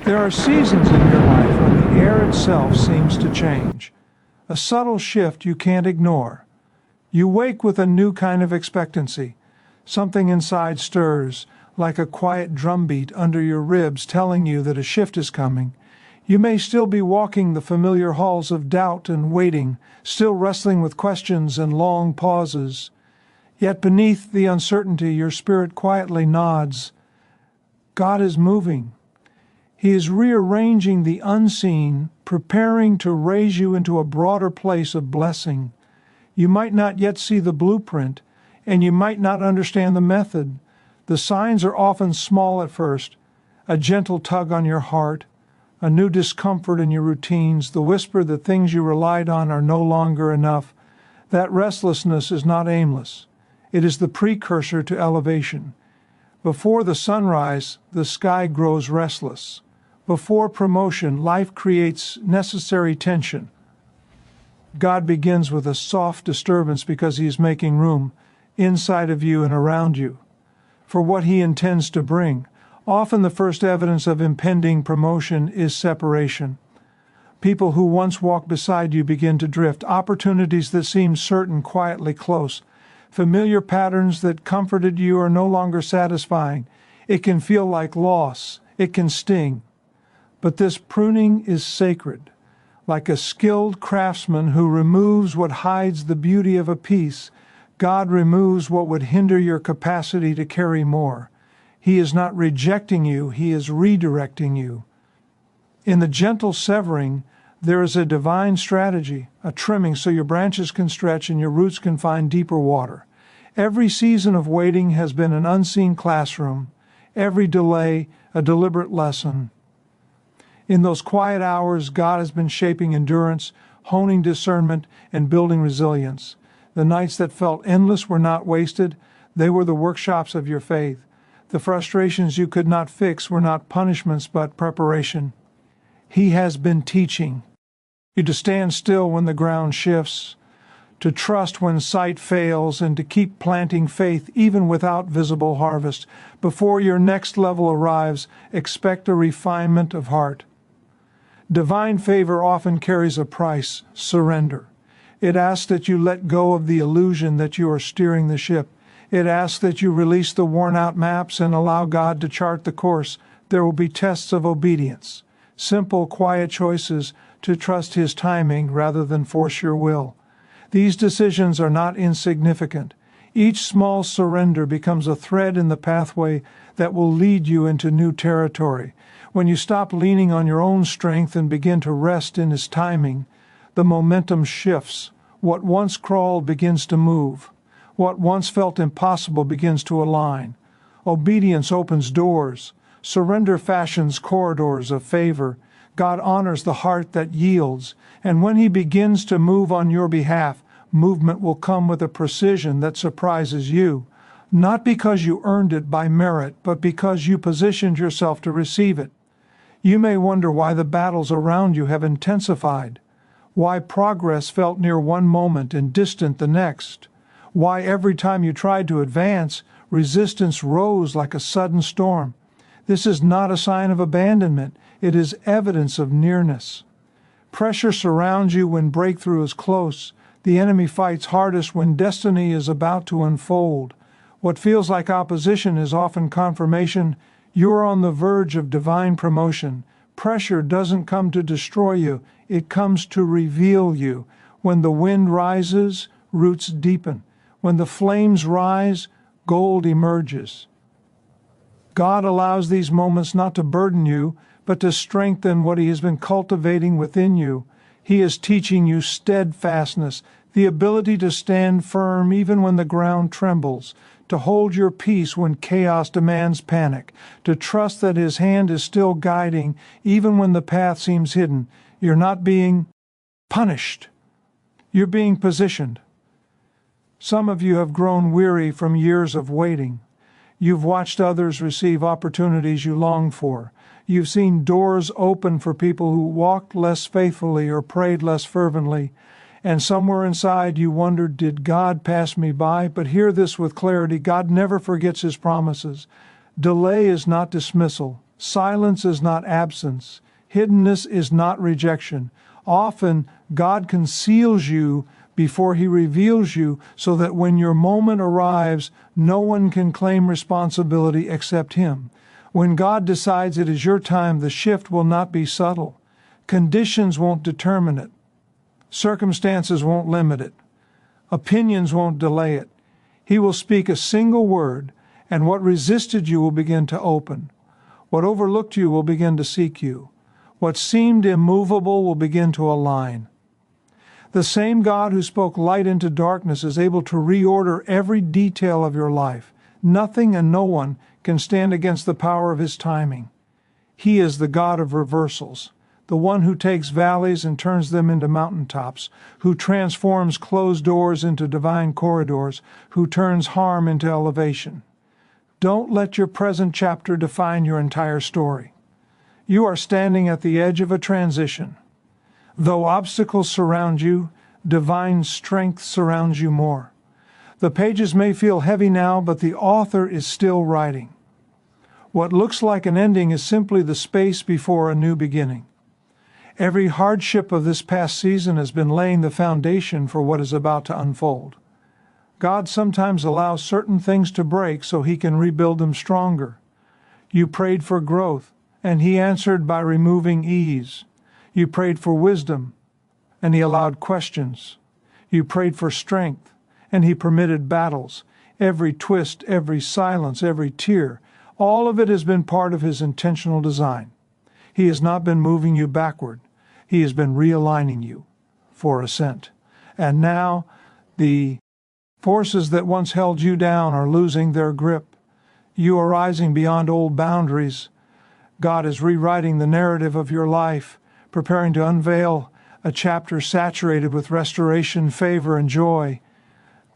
There are seasons in your life when the air itself seems to change, a subtle shift you can't ignore. You wake with a new kind of expectancy. Something inside stirs, like a quiet drumbeat under your ribs telling you that a shift is coming. You may still be walking the familiar halls of doubt and waiting, still wrestling with questions and long pauses. Yet beneath the uncertainty, your spirit quietly nods. God is moving. He is rearranging the unseen, preparing to raise you into a broader place of blessing. You might not yet see the blueprint, and you might not understand the method. The signs are often small at first, a gentle tug on your heart, a new discomfort in your routines, the whisper that things you relied on are no longer enough. That restlessness is not aimless. It is the precursor to elevation. Before the sunrise, the sky grows restless. Before promotion, life creates necessary tension. God begins with a soft disturbance because He is making room inside of you and around you for what He intends to bring. Often the first evidence of impending promotion is separation. People who once walked beside you begin to drift. Opportunities that seemed certain quietly close. Familiar patterns that comforted you are no longer satisfying. It can feel like loss. It can sting. But this pruning is sacred. Like a skilled craftsman who removes what hides the beauty of a piece, God removes what would hinder your capacity to carry more. He is not rejecting you, He is redirecting you. In the gentle severing, there is a divine strategy, a trimming so your branches can stretch and your roots can find deeper water. Every season of waiting has been an unseen classroom, every delay a deliberate lesson. In those quiet hours, God has been shaping endurance, honing discernment, and building resilience. The nights that felt endless were not wasted. They were the workshops of your faith. The frustrations you could not fix were not punishments but preparation. He has been teaching you to stand still when the ground shifts, to trust when sight fails, and to keep planting faith even without visible harvest. Before your next level arrives, expect a refinement of heart. Divine favor often carries a price, surrender. It asks that you let go of the illusion that you are steering the ship. It asks that you release the worn-out maps and allow God to chart the course. There will be tests of obedience, simple, quiet choices to trust His timing rather than force your will. These decisions are not insignificant. Each small surrender becomes a thread in the pathway that will lead you into new territory. When you stop leaning on your own strength and begin to rest in His timing, the momentum shifts. What once crawled begins to move. What once felt impossible begins to align. Obedience opens doors. Surrender fashions corridors of favor. God honors the heart that yields, and when He begins to move on your behalf, movement will come with a precision that surprises you, not because you earned it by merit, but because you positioned yourself to receive it. You may wonder why the battles around you have intensified, why progress felt near one moment and distant the next, why every time you tried to advance, resistance rose like a sudden storm. This is not a sign of abandonment. It is evidence of nearness. Pressure surrounds you when breakthrough is close. The enemy fights hardest when destiny is about to unfold. What feels like opposition is often confirmation. You are on the verge of divine promotion. Pressure doesn't come to destroy you. It comes to reveal you. When the wind rises, roots deepen. When the flames rise, gold emerges. God allows these moments not to burden you, but to strengthen what He has been cultivating within you. He is teaching you steadfastness, the ability to stand firm even when the ground trembles, to hold your peace when chaos demands panic, to trust that His hand is still guiding even when the path seems hidden. You're not being punished. You're being positioned. Some of you have grown weary from years of waiting. You've watched others receive opportunities you longed for. You've seen doors open for people who walked less faithfully or prayed less fervently. And somewhere inside you wondered, did God pass me by? But hear this with clarity. God never forgets His promises. Delay is not dismissal. Silence is not absence. Hiddenness is not rejection. Often, God conceals you before He reveals you so that when your moment arrives, no one can claim responsibility except Him. When God decides it is your time, the shift will not be subtle. Conditions won't determine it. Circumstances won't limit it. Opinions won't delay it. He will speak a single word, and what resisted you will begin to open. What overlooked you will begin to seek you. What seemed immovable will begin to align. The same God who spoke light into darkness is able to reorder every detail of your life. Nothing and no one can stand against the power of His timing. He is the God of reversals, the one who takes valleys and turns them into mountaintops, who transforms closed doors into divine corridors, who turns harm into elevation. Don't let your present chapter define your entire story. You are standing at the edge of a transition. Though obstacles surround you, divine strength surrounds you more. The pages may feel heavy now, but the author is still writing. What looks like an ending is simply the space before a new beginning. Every hardship of this past season has been laying the foundation for what is about to unfold. God sometimes allows certain things to break so He can rebuild them stronger. You prayed for growth, and He answered by removing ease. You prayed for wisdom, and He allowed questions. You prayed for strength, and He permitted battles. Every twist, every silence, every tear, all of it has been part of His intentional design. He has not been moving you backward. He has been realigning you for ascent. And now, the forces that once held you down are losing their grip. You are rising beyond old boundaries. God is rewriting the narrative of your life, preparing to unveil a chapter saturated with restoration, favor, and joy.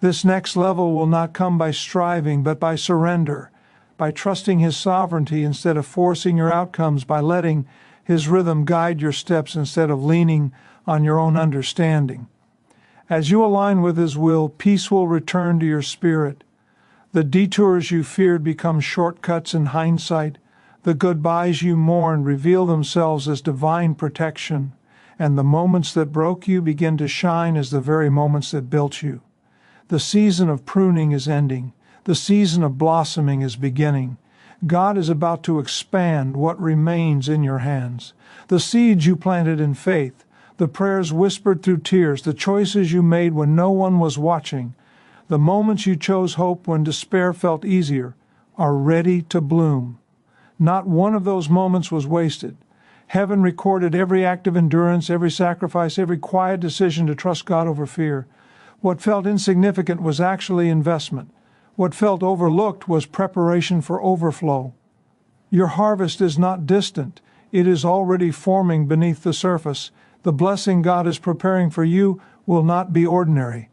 This next level will not come by striving, but by surrender, by trusting His sovereignty instead of forcing your outcomes, by letting His rhythm guide your steps instead of leaning on your own understanding. As you align with His will, peace will return to your spirit. The detours you feared become shortcuts in hindsight. The goodbyes you mourn reveal themselves as divine protection, and the moments that broke you begin to shine as the very moments that built you. The season of pruning is ending. The season of blossoming is beginning. God is about to expand what remains in your hands. The seeds you planted in faith, the prayers whispered through tears, the choices you made when no one was watching, the moments you chose hope when despair felt easier, are ready to bloom. Not one of those moments was wasted. Heaven recorded every act of endurance, every sacrifice, every quiet decision to trust God over fear. What felt insignificant was actually investment. What felt overlooked was preparation for overflow. Your harvest is not distant. It is already forming beneath the surface. The blessing God is preparing for you will not be ordinary.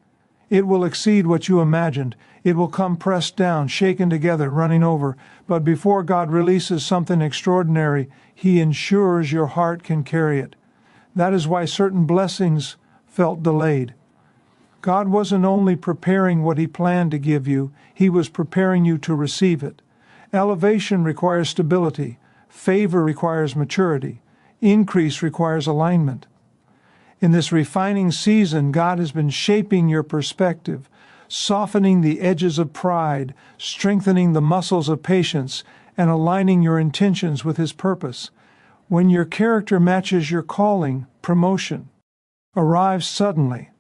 It will exceed what you imagined. It will come pressed down, shaken together, running over. But before God releases something extraordinary, He ensures your heart can carry it. That is why certain blessings felt delayed. God wasn't only preparing what He planned to give you, He was preparing you to receive it. Elevation requires stability. Favor requires maturity. Increase requires alignment. In this refining season, God has been shaping your perspective, softening the edges of pride, strengthening the muscles of patience, and aligning your intentions with His purpose. When your character matches your calling, promotion arrives suddenly.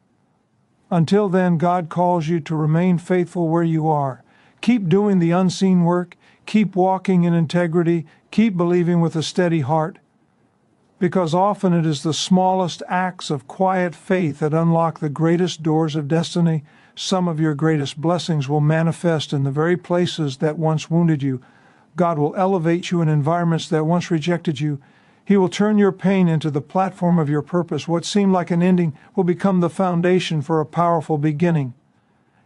Until then, God calls you to remain faithful where you are. Keep doing the unseen work. Keep walking in integrity. Keep believing with a steady heart. Because often it is the smallest acts of quiet faith that unlock the greatest doors of destiny. Some of your greatest blessings will manifest in the very places that once wounded you. God will elevate you in environments that once rejected you. He will turn your pain into the platform of your purpose. What seemed like an ending will become the foundation for a powerful beginning.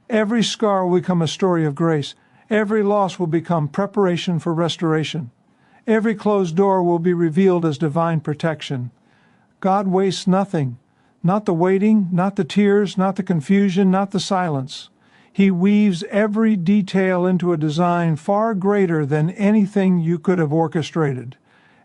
Every scar will become a story of grace. Every loss will become preparation for restoration. Every closed door will be revealed as divine protection. God wastes nothing, not the waiting, not the tears, not the confusion, not the silence. He weaves every detail into a design far greater than anything you could have orchestrated.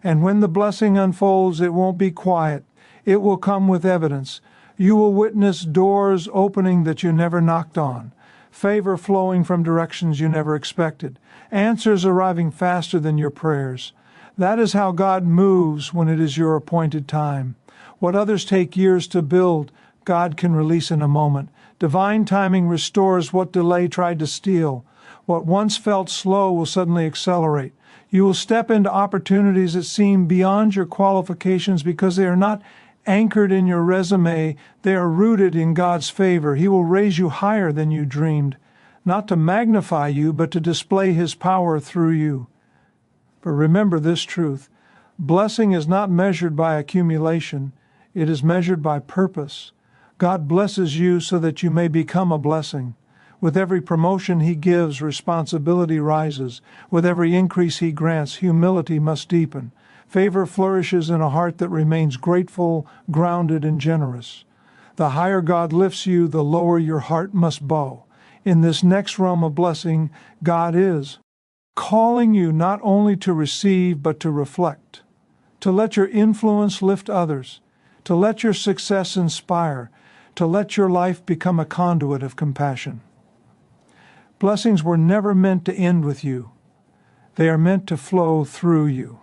And when the blessing unfolds, it won't be quiet. It will come with evidence. You will witness doors opening that you never knocked on, favor flowing from directions you never expected, answers arriving faster than your prayers. That is how God moves when it is your appointed time. What others take years to build, God can release in a moment. Divine timing restores what delay tried to steal. What once felt slow will suddenly accelerate. You will step into opportunities that seem beyond your qualifications because they are not anchored in your resume. They are rooted in God's favor. He will raise you higher than you dreamed, not to magnify you, but to display His power through you. But remember this truth: blessing is not measured by accumulation. It is measured by purpose. God blesses you so that you may become a blessing. With every promotion He gives, responsibility rises. With every increase He grants, humility must deepen. Favor flourishes in a heart that remains grateful, grounded, and generous. The higher God lifts you, the lower your heart must bow. In this next realm of blessing, God is calling you not only to receive, but to reflect, to let your influence lift others, to let your success inspire, to let your life become a conduit of compassion. Blessings were never meant to end with you. They are meant to flow through you.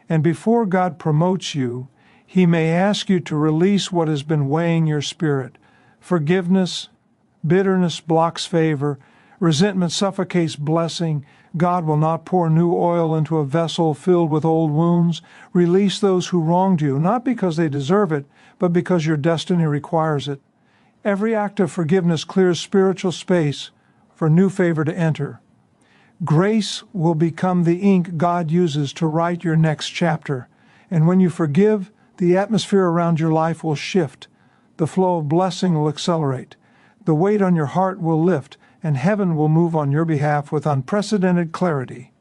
And before God promotes you, He may ask you to release what has been weighing your spirit. Forgiveness, bitterness blocks favor. Resentment suffocates blessing. God will not pour new oil into a vessel filled with old wounds. Release those who wronged you, not because they deserve it, but because your destiny requires it. Every act of forgiveness clears spiritual space for new favor to enter. Grace will become the ink God uses to write your next chapter. And when you forgive, the atmosphere around your life will shift. The flow of blessing will accelerate. The weight on your heart will lift, and heaven will move on your behalf with unprecedented clarity.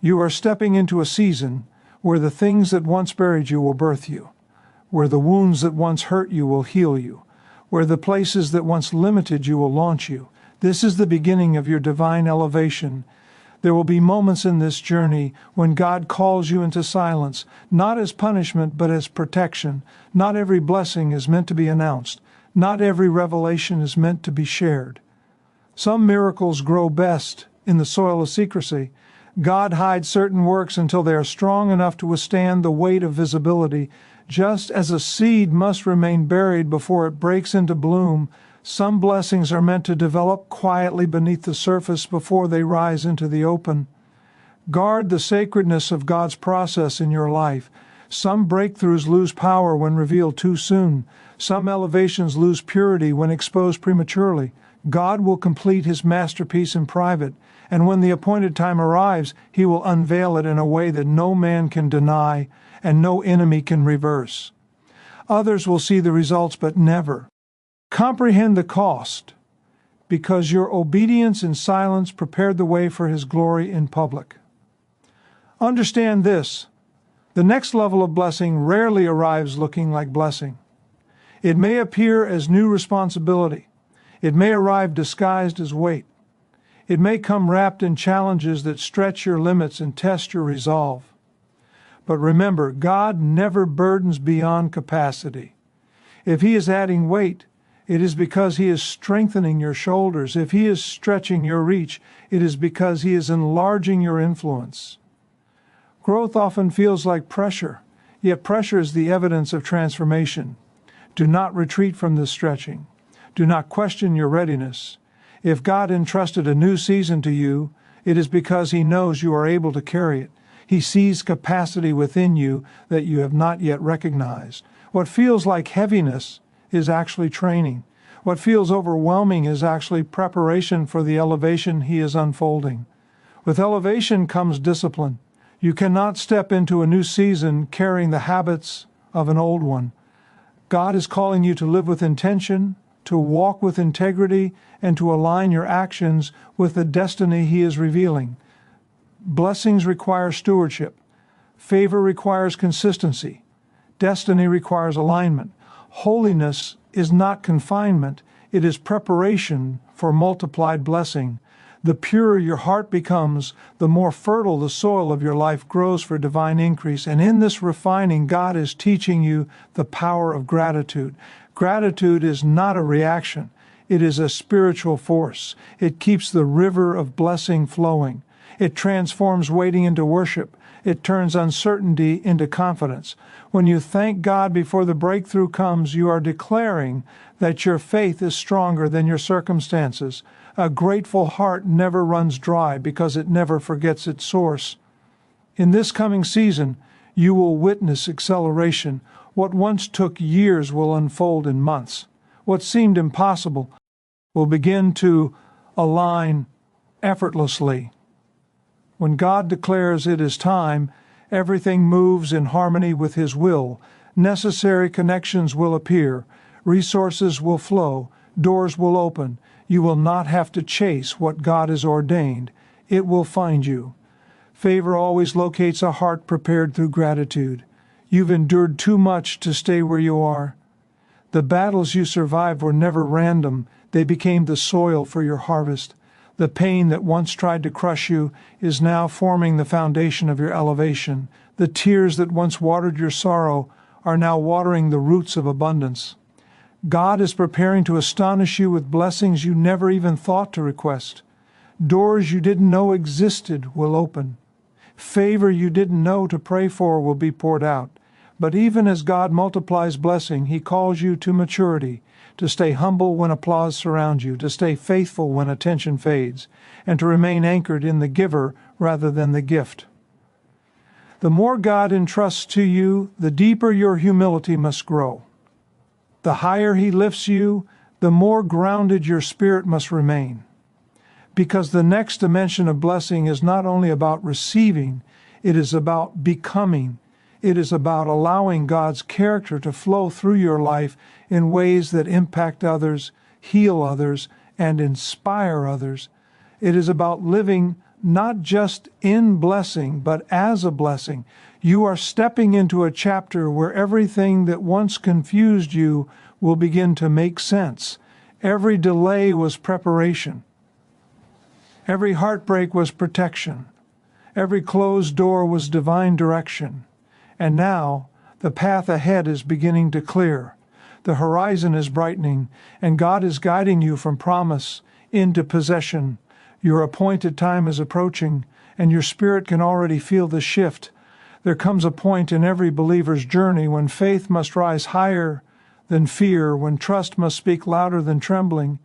You are stepping into a season where the things that once buried you will birth you, where the wounds that once hurt you will heal you, where the places that once limited you will launch you. This is the beginning of your divine elevation. There will be moments in this journey when God calls you into silence, not as punishment, but as protection. Not every blessing is meant to be announced. Not every revelation is meant to be shared. Some miracles grow best in the soil of secrecy. God hides certain works until they are strong enough to withstand the weight of visibility. Just as a seed must remain buried before it breaks into bloom, some blessings are meant to develop quietly beneath the surface before they rise into the open. Guard the sacredness of God's process in your life. Some breakthroughs lose power when revealed too soon. Some elevations lose purity when exposed prematurely. God will complete His masterpiece in private, and when the appointed time arrives, He will unveil it in a way that no man can deny and no enemy can reverse. Others will see the results, but never comprehend the cost, because your obedience in silence prepared the way for His glory in public. Understand this: the next level of blessing rarely arrives looking like blessing. It may appear as new responsibility. It may arrive disguised as weight. It may come wrapped in challenges that stretch your limits and test your resolve. But remember, God never burdens beyond capacity. If He is adding weight, it is because He is strengthening your shoulders. If He is stretching your reach, it is because He is enlarging your influence. Growth often feels like pressure, yet pressure is the evidence of transformation. Do not retreat from this stretching. Do not question your readiness. If God entrusted a new season to you, it is because He knows you are able to carry it. He sees capacity within you that you have not yet recognized. What feels like heaviness is actually training. What feels overwhelming is actually preparation for the elevation He is unfolding. With elevation comes discipline. You cannot step into a new season carrying the habits of an old one. God is calling you to live with intention, to walk with integrity, and to align your actions with the destiny He is revealing. Blessings require stewardship. Favor requires consistency. Destiny requires alignment. Holiness is not confinement. It is preparation for multiplied blessing. The purer your heart becomes, the more fertile the soil of your life grows for divine increase. And in this refining, God is teaching you the power of gratitude. Gratitude is not a reaction. It is a spiritual force. It keeps the river of blessing flowing. It transforms waiting into worship. It turns uncertainty into confidence. When you thank God before the breakthrough comes, you are declaring that your faith is stronger than your circumstances. A grateful heart never runs dry because it never forgets its source. In this coming season, you will witness acceleration. What once took years will unfold in months. What seemed impossible will begin to align effortlessly. When God declares it is time, everything moves in harmony with His will. Necessary connections will appear. Resources will flow. Doors will open. You will not have to chase what God has ordained. It will find you. Favor always locates a heart prepared through gratitude. You've endured too much to stay where you are. The battles you survived were never random. They became the soil for your harvest. The pain that once tried to crush you is now forming the foundation of your elevation. The tears that once watered your sorrow are now watering the roots of abundance. God is preparing to astonish you with blessings you never even thought to request. Doors you didn't know existed will open. Favor you didn't know to pray for will be poured out. But even as God multiplies blessing, He calls you to maturity, to stay humble when applause surrounds you, to stay faithful when attention fades, and to remain anchored in the giver rather than the gift. The more God entrusts to you, the deeper your humility must grow. The higher He lifts you, the more grounded your spirit must remain. Because the next dimension of blessing is not only about receiving, it is about becoming. It is about allowing God's character to flow through your life in ways that impact others, heal others, and inspire others. It is about living not just in blessing, but as a blessing. You are stepping into a chapter where everything that once confused you will begin to make sense. Every delay was preparation. Every heartbreak was protection. Every closed door was divine direction. And now, the path ahead is beginning to clear. The horizon is brightening, and God is guiding you from promise into possession. Your appointed time is approaching, and your spirit can already feel the shift. There comes a point in every believer's journey when faith must rise higher than fear, when trust must speak louder than trembling,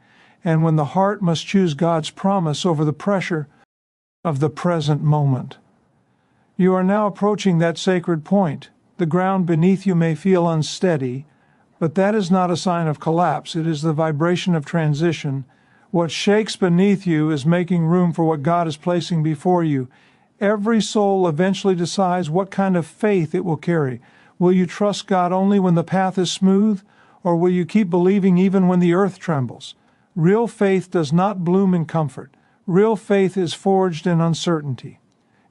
and when the heart must choose God's promise over the pressure of the present moment. You are now approaching that sacred point. The ground beneath you may feel unsteady, but that is not a sign of collapse. It is the vibration of transition. What shakes beneath you is making room for what God is placing before you. Every soul eventually decides what kind of faith it will carry. Will you trust God only when the path is smooth, or will you keep believing even when the earth trembles? Real faith does not bloom in comfort. Real faith is forged in uncertainty.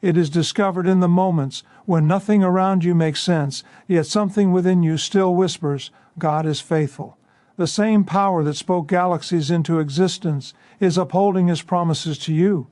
It is discovered in the moments when nothing around you makes sense, yet something within you still whispers, God is faithful. The same power that spoke galaxies into existence is upholding His promises to you.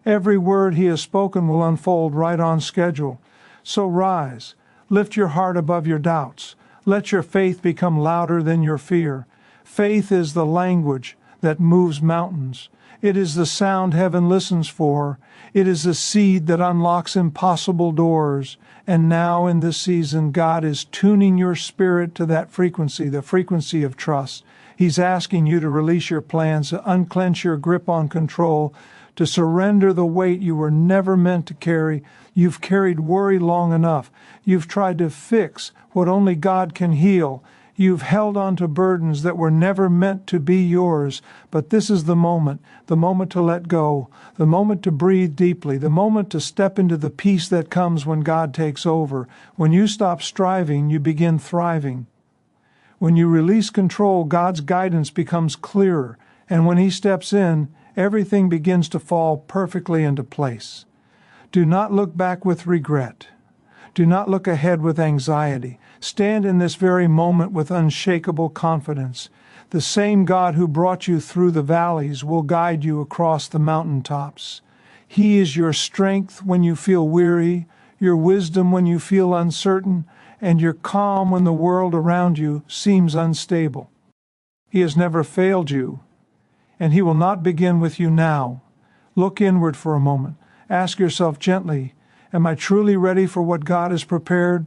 Every word He has spoken will unfold right on schedule. So rise, lift your heart above your doubts. Let your faith become louder than your fear. Faith is the language that moves mountains. It is the sound heaven listens for. It is the seed that unlocks impossible doors. And now in this season, God is tuning your spirit to that frequency, the frequency of trust. He's asking you to release your plans, to unclench your grip on control, to surrender the weight you were never meant to carry. You've carried worry long enough. You've tried to fix what only God can heal. You've held on to burdens that were never meant to be yours, but this is the moment to let go, the moment to breathe deeply, the moment to step into the peace that comes when God takes over. When you stop striving, you begin thriving. When you release control, God's guidance becomes clearer, and when He steps in, everything begins to fall perfectly into place. Do not look back with regret. Do not look ahead with anxiety. Stand in this very moment with unshakable confidence. The same God who brought you through the valleys will guide you across the mountaintops. He is your strength when you feel weary, your wisdom when you feel uncertain, and your calm when the world around you seems unstable. He has never failed you, and He will not begin with you now. Look inward for a moment. Ask yourself gently, am I truly ready for what God has prepared?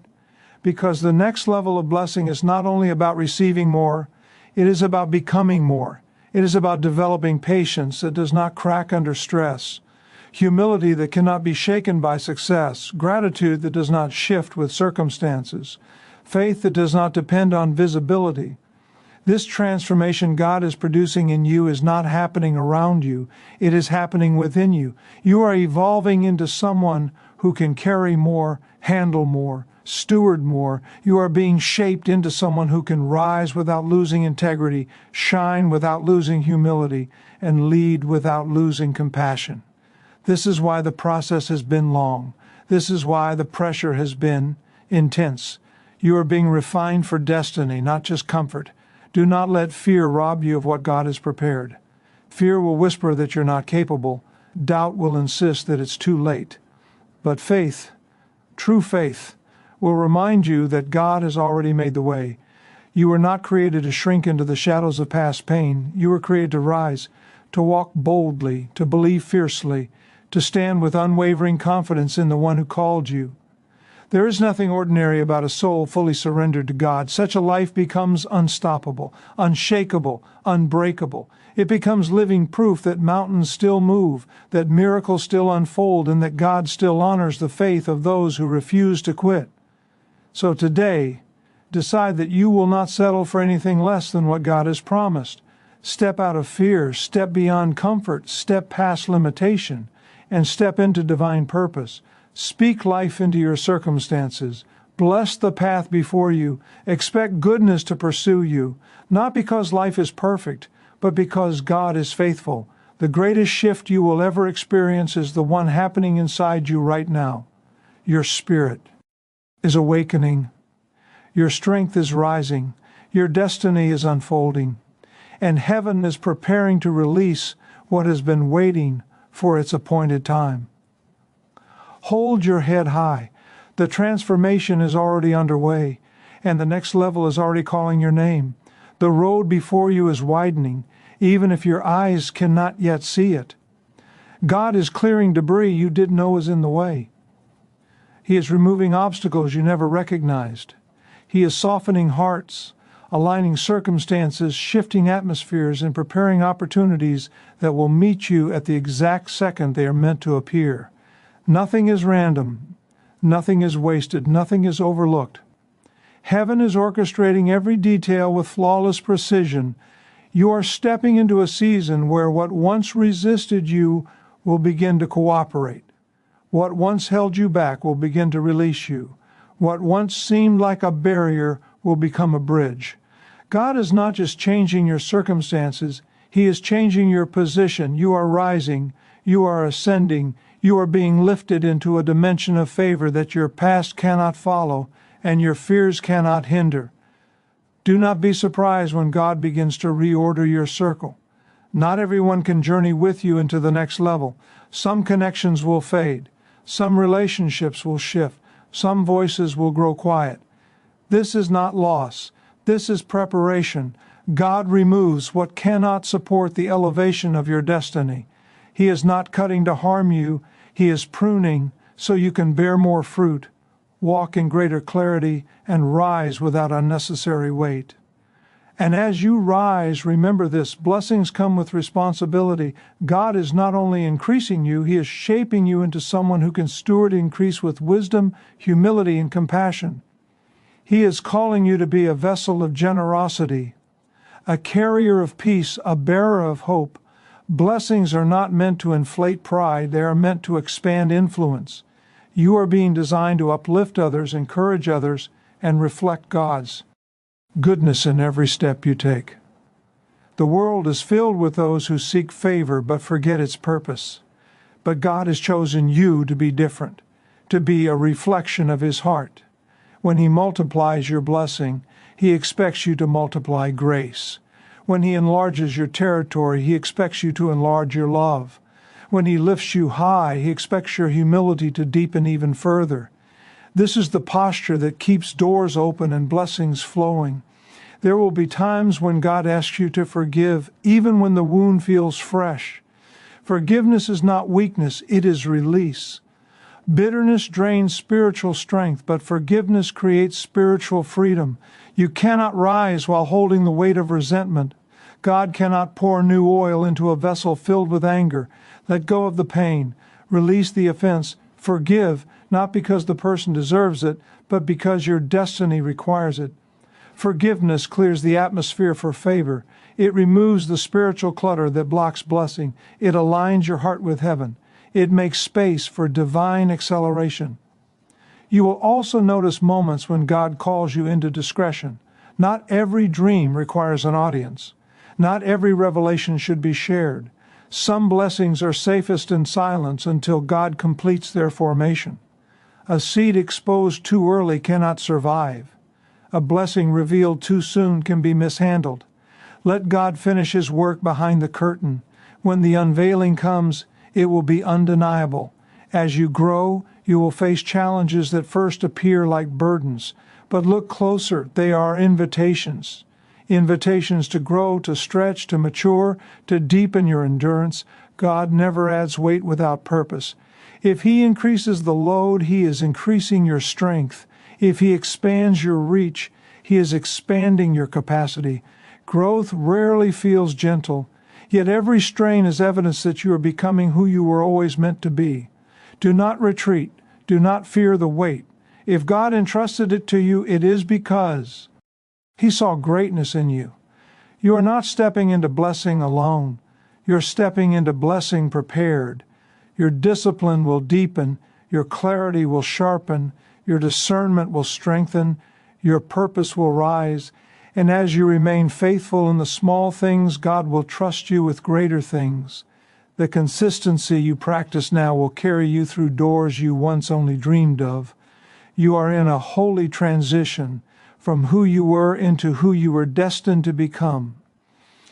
Because the next level of blessing is not only about receiving more, it is about becoming more. It is about developing patience that does not crack under stress, humility that cannot be shaken by success, gratitude that does not shift with circumstances, faith that does not depend on visibility. This transformation God is producing in you is not happening around you. It is happening within you. You are evolving into someone who can carry more, handle more, steward more. You are being shaped into someone who can rise without losing integrity, shine without losing humility, and lead without losing compassion. This is why the process has been long. This is why the pressure has been intense. You are being refined for destiny, not just comfort. Do not let fear rob you of what God has prepared. Fear will whisper that you're not capable. Doubt will insist that it's too late. But faith, true faith, will remind you that God has already made the way. You were not created to shrink into the shadows of past pain. You were created to rise, to walk boldly, to believe fiercely, to stand with unwavering confidence in the one who called you. There is nothing ordinary about a soul fully surrendered to God. Such a life becomes unstoppable, unshakable, unbreakable. It becomes living proof that mountains still move, that miracles still unfold, and that God still honors the faith of those who refuse to quit. So today, decide that you will not settle for anything less than what God has promised. Step out of fear, step beyond comfort, step past limitation, and step into divine purpose. Speak life into your circumstances. Bless the path before you. Expect goodness to pursue you, not because life is perfect, but because God is faithful. The greatest shift you will ever experience is the one happening inside you right now. Your spirit is awakening. Your strength is rising. Your destiny is unfolding. And heaven is preparing to release what has been waiting for its appointed time. Hold your head high. The transformation is already underway, and the next level is already calling your name. The road before you is widening, even if your eyes cannot yet see it. God is clearing debris you didn't know was in the way. He is removing obstacles you never recognized. He is softening hearts, aligning circumstances, shifting atmospheres, and preparing opportunities that will meet you at the exact second they are meant to appear. Nothing is random. Nothing is wasted. Nothing is overlooked. Heaven is orchestrating every detail with flawless precision. You are stepping into a season where what once resisted you will begin to cooperate. What once held you back will begin to release you. What once seemed like a barrier will become a bridge. God is not just changing your circumstances, He is changing your position. You are rising. You are ascending. You are being lifted into a dimension of favor that your past cannot follow and your fears cannot hinder. Do not be surprised when God begins to reorder your circle. Not everyone can journey with you into the next level. Some connections will fade. Some relationships will shift. Some voices will grow quiet. This is not loss. This is preparation. God removes what cannot support the elevation of your destiny. He is not cutting to harm you. He is pruning so you can bear more fruit, walk in greater clarity, and rise without unnecessary weight. And as you rise, remember this, blessings come with responsibility. God is not only increasing you, He is shaping you into someone who can steward increase with wisdom, humility, and compassion. He is calling you to be a vessel of generosity, a carrier of peace, a bearer of hope. Blessings are not meant to inflate pride. They are meant to expand influence. You are being designed to uplift others, encourage others, and reflect God's goodness in every step you take. The world is filled with those who seek favor but forget its purpose. But God has chosen you to be different, to be a reflection of His heart. When He multiplies your blessing, He expects you to multiply grace. When He enlarges your territory, He expects you to enlarge your love. When He lifts you high, He expects your humility to deepen even further. This is the posture that keeps doors open and blessings flowing. There will be times when God asks you to forgive, even when the wound feels fresh. Forgiveness is not weakness, it is release. Bitterness drains spiritual strength, but forgiveness creates spiritual freedom. You cannot rise while holding the weight of resentment. God cannot pour new oil into a vessel filled with anger. Let go of the pain. Release the offense. Forgive, not because the person deserves it, but because your destiny requires it. Forgiveness clears the atmosphere for favor. It removes the spiritual clutter that blocks blessing. It aligns your heart with heaven. It makes space for divine acceleration. You will also notice moments when God calls you into discretion. Not every dream requires an audience. Not every revelation should be shared. Some blessings are safest in silence until God completes their formation. A seed exposed too early cannot survive. A blessing revealed too soon can be mishandled. Let God finish His work behind the curtain. When the unveiling comes, it will be undeniable. As you grow, you will face challenges that first appear like burdens. But look closer, they are invitations. Invitations to grow, to stretch, to mature, to deepen your endurance. God never adds weight without purpose. If He increases the load, He is increasing your strength. If He expands your reach, He is expanding your capacity. Growth rarely feels gentle, yet every strain is evidence that you are becoming who you were always meant to be. Do not retreat. Do not fear the weight. If God entrusted it to you, it is because He saw greatness in you. You are not stepping into blessing alone. You're stepping into blessing prepared. Your discipline will deepen. Your clarity will sharpen. Your discernment will strengthen. Your purpose will rise. And as you remain faithful in the small things, God will trust you with greater things. The consistency you practice now will carry you through doors you once only dreamed of. You are in a holy transition from who you were into who you were destined to become.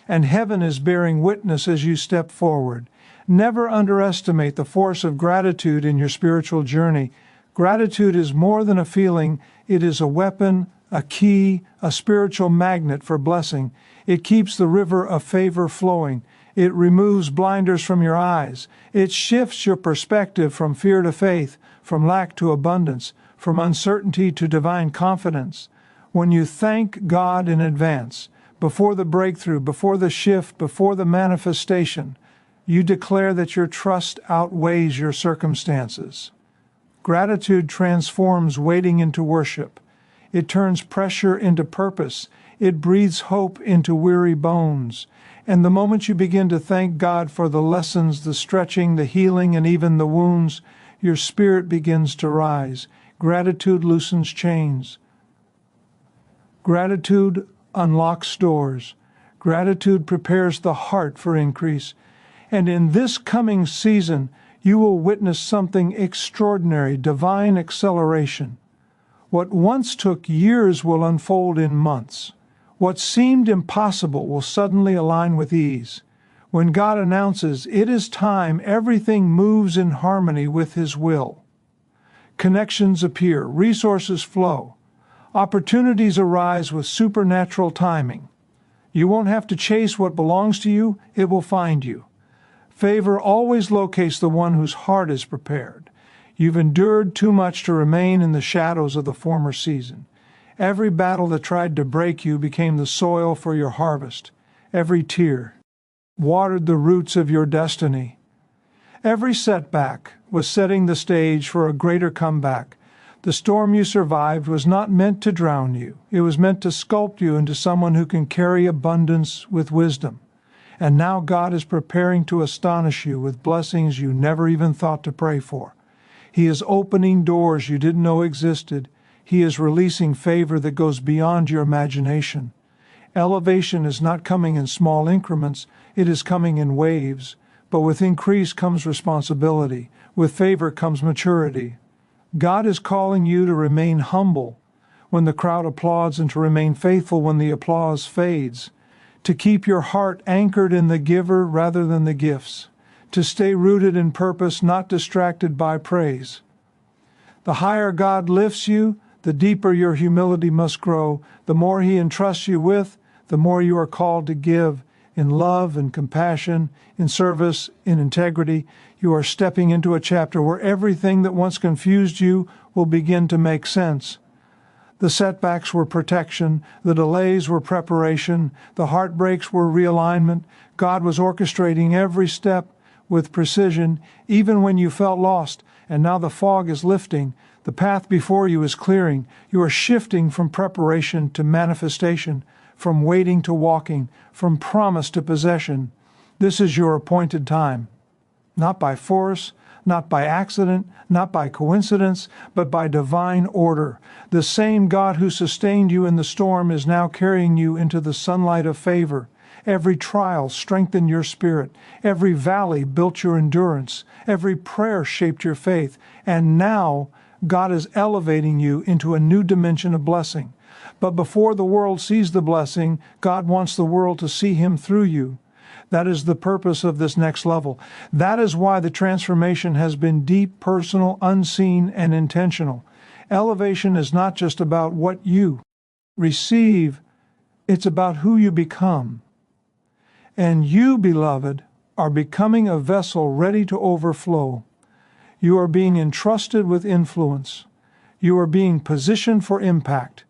And heaven is bearing witness as you step forward. Never underestimate the force of gratitude in your spiritual journey. Gratitude is more than a feeling. It is a weapon, a key, a spiritual magnet for blessing. It keeps the river of favor flowing. It removes blinders from your eyes. It shifts your perspective from fear to faith, from lack to abundance, from uncertainty to divine confidence. When you thank God in advance, before the breakthrough, before the shift, before the manifestation, you declare that your trust outweighs your circumstances. Gratitude transforms waiting into worship. It turns pressure into purpose. It breathes hope into weary bones. And the moment you begin to thank God for the lessons, the stretching, the healing, and even the wounds, your spirit begins to rise. Gratitude loosens chains. Gratitude unlocks doors. Gratitude prepares the heart for increase. And in this coming season, you will witness something extraordinary, divine acceleration. What once took years will unfold in months. What seemed impossible will suddenly align with ease. When God announces, "It is time," everything moves in harmony with His will. Connections appear, resources flow. Opportunities arise with supernatural timing. You won't have to chase what belongs to you, it will find you. Favor always locates the one whose heart is prepared. You've endured too much to remain in the shadows of the former season. Every battle that tried to break you became the soil for your harvest. Every tear watered the roots of your destiny. Every setback was setting the stage for a greater comeback. The storm you survived was not meant to drown you. It was meant to sculpt you into someone who can carry abundance with wisdom. And now God is preparing to astonish you with blessings you never even thought to pray for. He is opening doors you didn't know existed. He is releasing favor that goes beyond your imagination. Elevation is not coming in small increments, it is coming in waves. But with increase comes responsibility. With favor comes maturity. God is calling you to remain humble when the crowd applauds and to remain faithful when the applause fades. to keep your heart anchored in the giver rather than the gifts, to stay rooted in purpose, not distracted by praise. The higher God lifts you, the deeper your humility must grow. The more He entrusts you with, the more you are called to give in love and compassion, in service, in integrity. You are stepping into a chapter where everything that once confused you will begin to make sense. The setbacks were protection, the delays were preparation, the heartbreaks were realignment. God was orchestrating every step with precision, even when you felt lost. And now the fog is lifting. The path before you is clearing. You are shifting from preparation to manifestation, from waiting to walking, from promise to possession. This is your appointed time. Not by force, not by accident, not by coincidence, but by divine order. The same God who sustained you in the storm is now carrying you into the sunlight of favor. Every trial strengthened your spirit. Every valley built your endurance. Every prayer shaped your faith. And now God is elevating you into a new dimension of blessing. But before the world sees the blessing, God wants the world to see Him through you. That is the purpose of this next level. That is why the transformation has been deep, personal, unseen, and intentional. Elevation is not just about what you receive, it's about who you become. And you, beloved, are becoming a vessel ready to overflow. You are being entrusted with influence. You are being positioned for impact.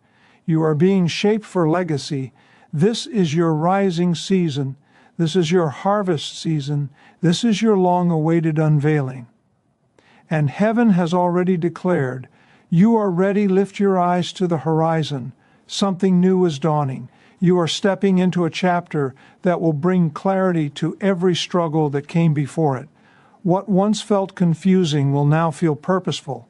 You are being shaped for legacy. This is your rising season. This is your harvest season. This is your long-awaited unveiling. And heaven has already declared, you are ready. Lift your eyes to the horizon. Something new is dawning. You are stepping into a chapter that will bring clarity to every struggle that came before it. What once felt confusing will now feel purposeful.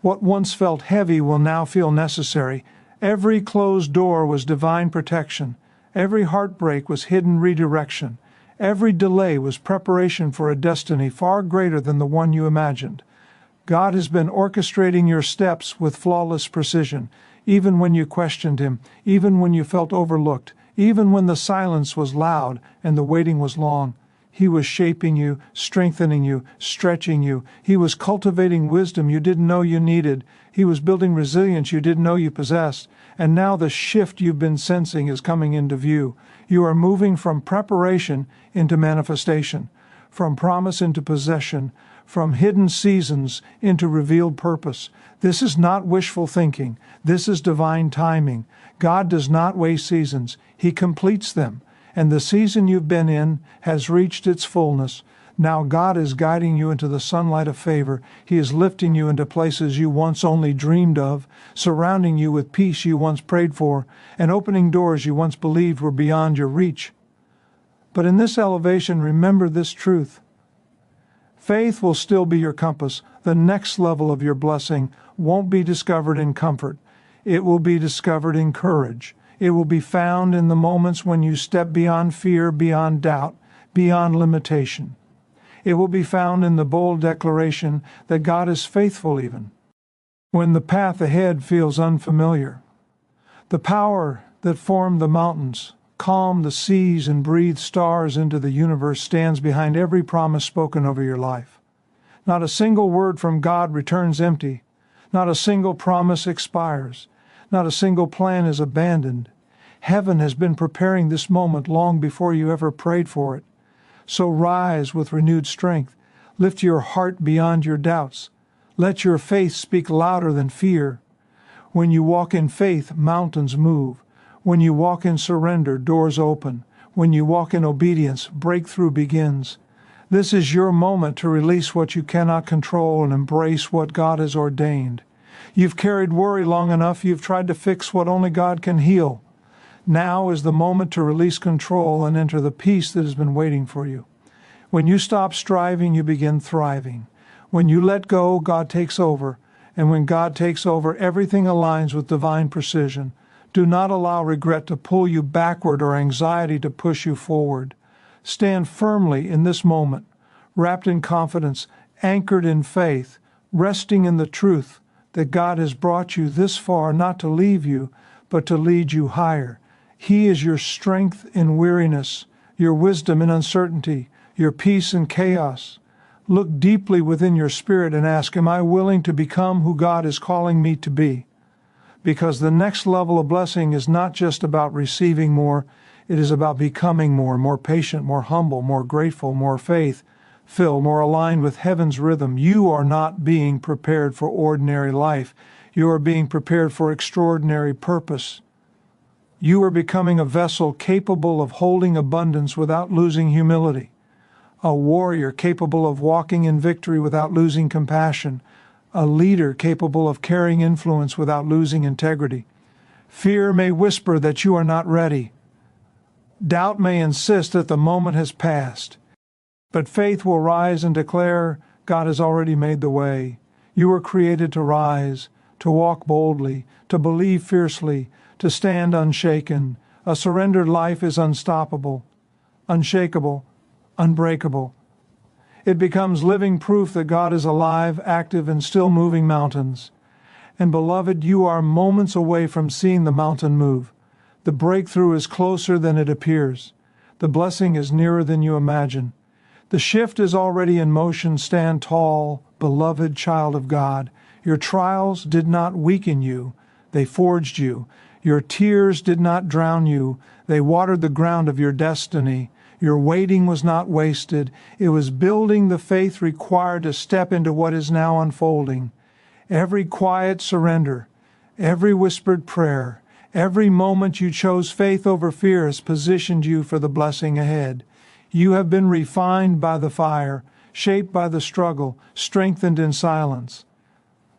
What once felt heavy will now feel necessary. Every closed door was divine protection. Every heartbreak was hidden redirection. Every delay was preparation for a destiny far greater than the one you imagined. God has been orchestrating your steps with flawless precision, even when you questioned Him, even when you felt overlooked, even when the silence was loud and the waiting was long. He was shaping you, strengthening you, stretching you. He was cultivating wisdom you didn't know you needed. He was building resilience you didn't know you possessed. And now the shift you've been sensing is coming into view. You are moving from preparation into manifestation, from promise into possession, from hidden seasons into revealed purpose. This is not wishful thinking. This is divine timing. God does not waste seasons. He completes them. And the season you've been in has reached its fullness. Now God is guiding you into the sunlight of favor. He is lifting you into places you once only dreamed of, surrounding you with peace you once prayed for, and opening doors you once believed were beyond your reach. But in this elevation, remember this truth. Faith will still be your compass. The next level of your blessing won't be discovered in comfort. It will be discovered in courage. It will be found in the moments when you step beyond fear, beyond doubt, beyond limitation. It will be found in the bold declaration that God is faithful even when the path ahead feels unfamiliar. The power that formed the mountains, calmed the seas, and breathed stars into the universe stands behind every promise spoken over your life. Not a single word from God returns empty. Not a single promise expires. Not a single plan is abandoned. Heaven has been preparing this moment long before you ever prayed for it. So rise with renewed strength. Lift your heart beyond your doubts. Let your faith speak louder than fear. When you walk in faith, mountains move. When you walk in surrender, doors open. When you walk in obedience, breakthrough begins. This is your moment to release what you cannot control and embrace what God has ordained. You've carried worry long enough. You've tried to fix what only God can heal. Now is the moment to release control and enter the peace that has been waiting for you. When you stop striving, you begin thriving. When you let go, God takes over. And when God takes over, everything aligns with divine precision. Do not allow regret to pull you backward or anxiety to push you forward. Stand firmly in this moment, wrapped in confidence, anchored in faith, resting in the truth that God has brought you this far not to leave you, but to lead you higher. He is your strength in weariness, your wisdom in uncertainty, your peace in chaos. Look deeply within your spirit and ask, am I willing to become who God is calling me to be? Because the next level of blessing is not just about receiving more, it is about becoming more patient, more humble, more grateful, more faith-filled, more aligned with heaven's rhythm. You are not being prepared for ordinary life. You are being prepared for extraordinary purpose. You are becoming a vessel capable of holding abundance without losing humility, a warrior capable of walking in victory without losing compassion, a leader capable of carrying influence without losing integrity. Fear may whisper that you are not ready. Doubt may insist that the moment has passed. But faith will rise and declare, God has already made the way. You were created to rise, to walk boldly, to believe fiercely, to stand unshaken. A surrendered life is unstoppable, unshakable, unbreakable. It becomes living proof that God is alive, active, and still moving mountains. And beloved, you are moments away from seeing the mountain move. The breakthrough is closer than it appears. The blessing is nearer than you imagine. The shift is already in motion. Stand tall, beloved child of God. Your trials did not weaken you. They forged you. Your tears did not drown you. They watered the ground of your destiny. Your waiting was not wasted. It was building the faith required to step into what is now unfolding. Every quiet surrender, every whispered prayer, every moment you chose faith over fear has positioned you for the blessing ahead. You have been refined by the fire, shaped by the struggle, strengthened in silence.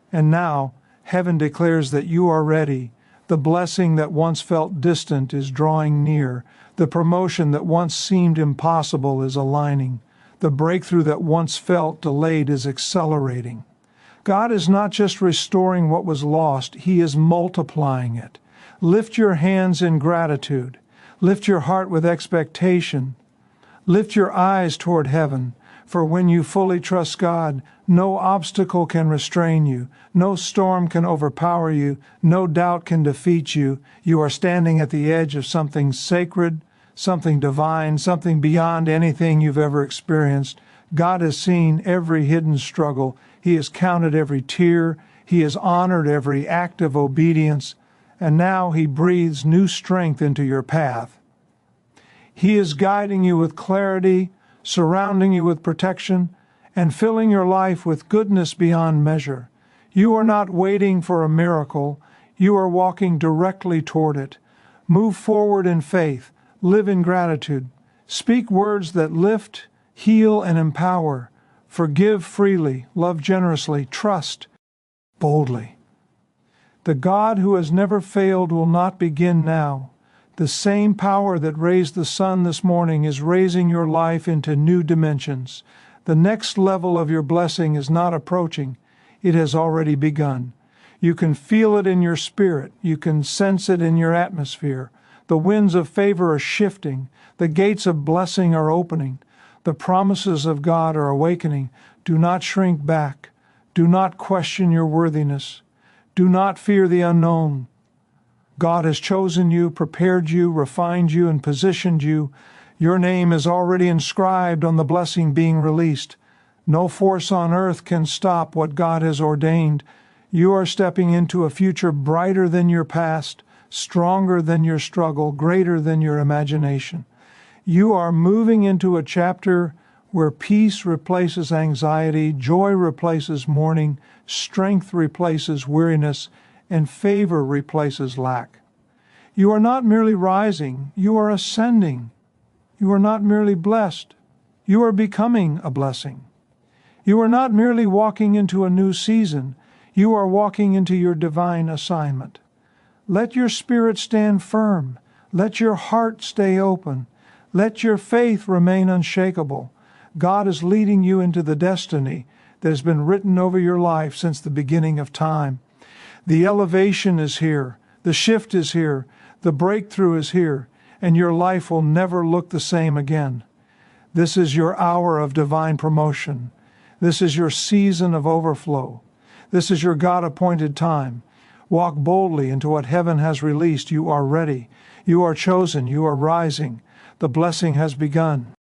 And now, heaven declares that you are ready. The blessing that once felt distant is drawing near. The promotion that once seemed impossible is aligning. The breakthrough that once felt delayed is accelerating. God is not just restoring what was lost, He is multiplying it. Lift your hands in gratitude. Lift your heart with expectation. Lift your eyes toward heaven, for when you fully trust God, no obstacle can restrain you, no storm can overpower you, no doubt can defeat you. You are standing at the edge of something sacred, something divine, something beyond anything you've ever experienced. God has seen every hidden struggle. He has counted every tear. He has honored every act of obedience. And now He breathes new strength into your path. He is guiding you with clarity, surrounding you with protection, and filling your life with goodness beyond measure. You are not waiting for a miracle. You are walking directly toward it. Move forward in faith. Live in gratitude. Speak words that lift, heal, and empower. Forgive freely. Love generously. Trust boldly. The God who has never failed will not begin now. The same power that raised the sun this morning is raising your life into new dimensions. The next level of your blessing is not approaching. It has already begun. You can feel it in your spirit. You can sense it in your atmosphere. The winds of favor are shifting. The gates of blessing are opening. The promises of God are awakening. Do not shrink back. Do not question your worthiness. Do not fear the unknown. God has chosen you, prepared you, refined you, and positioned you. Your name is already inscribed on the blessing being released. No force on earth can stop what God has ordained. You are stepping into a future brighter than your past, stronger than your struggle, greater than your imagination. You are moving into a chapter where peace replaces anxiety, joy replaces mourning, strength replaces weariness, and favor replaces lack. You are not merely rising, you are ascending. You are not merely blessed, you are becoming a blessing. You are not merely walking into a new season, you are walking into your divine assignment. Let your spirit stand firm. Let your heart stay open. Let your faith remain unshakable. God is leading you into the destiny that has been written over your life since the beginning of time. The elevation is here. The shift is here. The breakthrough is here. And your life will never look the same again. This is your hour of divine promotion. This is your season of overflow. This is your God-appointed time. Walk boldly into what heaven has released. You are ready. You are chosen. You are rising. The blessing has begun.